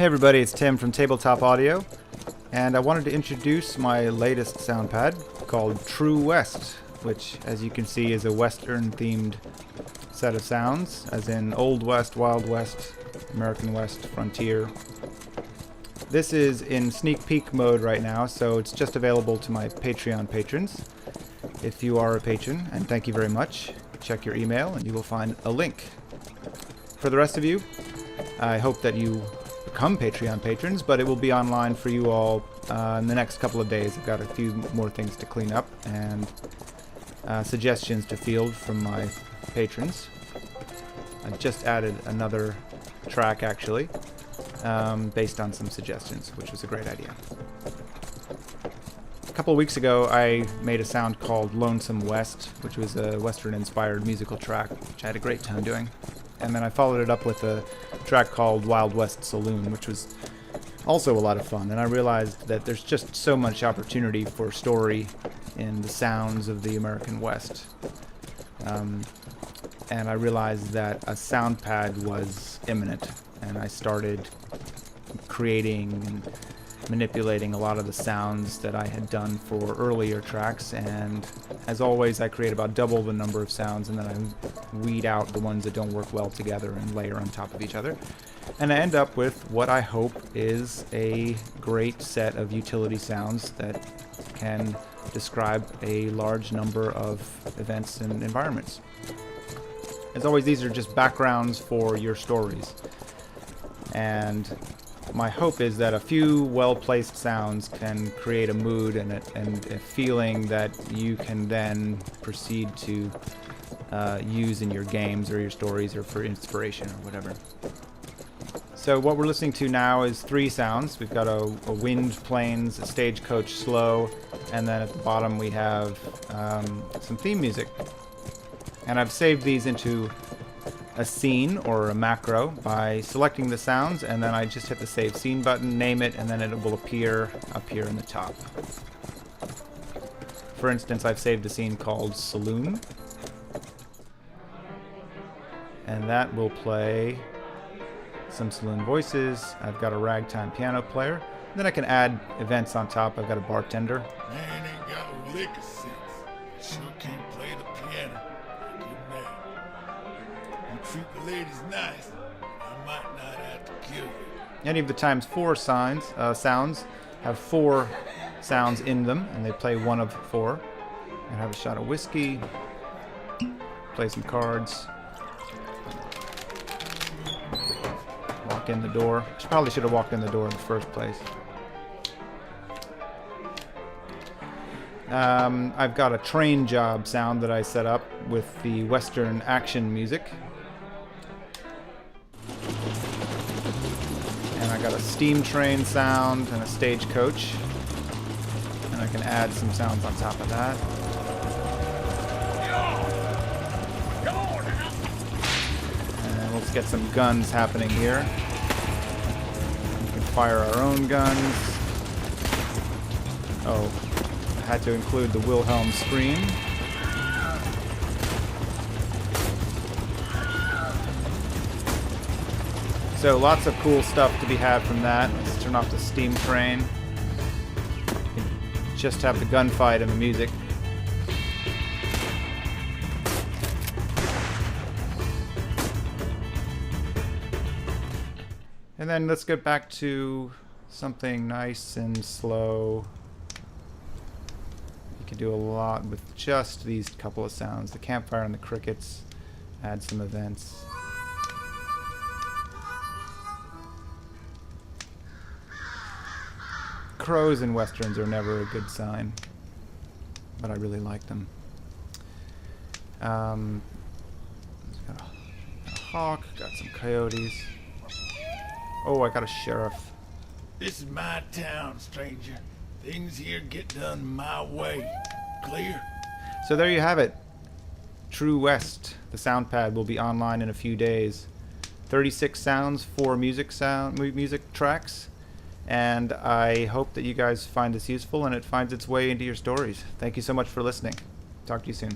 Hey everybody, it's Tim from Tabletop Audio, and I wanted to introduce my latest SoundPad called True West, which, as you can see, is a Western-themed set of sounds, as in Old West, Wild West, American West, Frontier. This is in sneak peek mode right now, so it's just available to my Patreon patrons. If you are a patron, and thank you very much, check your email and you will find a link. For the rest of you, I hope that you become Patreon patrons, but it will be online for you all in the next couple of days. I've got a few more things to clean up and suggestions to field from my patrons. I just added another track, actually, based on some suggestions, which was a great idea. A couple of weeks ago, I made a sound called Lonesome West, which was a Western-inspired musical track, which I had a great time doing. And then I followed it up with a track called Wild West Saloon, which was also a lot of fun. And I realized that there's just so much opportunity for story in the sounds of the American West. And I realized that a SoundPad was imminent. And I started creating and manipulating a lot of the sounds that I had done for earlier tracks, and as always I create about double the number of sounds, and then I weed out the ones that don't work well together and layer on top of each other, and I end up with what I hope is a great set of utility sounds that can describe a large number of events and environments. As always, these are just backgrounds for your stories, and my hope is that a few well-placed sounds can create a mood and a feeling that you can then proceed to use in your games or your stories or for inspiration or whatever. So what we're listening to now is three sounds. We've got a wind planes, a stagecoach slow, and then at the bottom we have some theme music. And I've saved these into a scene or a macro by selecting the sounds, and then I just hit the save scene button, name it, and then it will appear up here in the top. For instance, I've saved a scene called Saloon, and that will play some saloon voices. I've got a ragtime piano player. Then I can add events on top. I've got a bartender. Man ain't got a lick of sense. Sure can't play the piano. You treat the ladies nice, I might not have to kill you. Any of the times 4 sounds have 4 sounds in them, and they play one of 4. I have a shot of whiskey, play some cards, walk in the door. Probably should have walked in the door in the first place. I've got a train job sound that I set up with the Western action music. And I got a steam train sound and a stagecoach. And I can add some sounds on top of that. And let's get some guns happening here. We can fire our own guns. Oh, I had to include the Wilhelm scream. So lots of cool stuff to be had from that. Let's turn off the steam train. Just have the gunfight and the music. And then let's get back to something nice and slow. You can do a lot with just these couple of sounds. The campfire and the crickets. Add some events. Crows in westerns are never a good sign, but I really like them. Got a hawk, got some coyotes. Oh, I got a sheriff. This is my town, stranger. Things here get done my way. Clear? So there you have it. True West. The SoundPad will be online in a few days. 36 sounds, 4 music tracks. And I hope that you guys find this useful and it finds its way into your stories. Thank you so much for listening. Talk to you soon.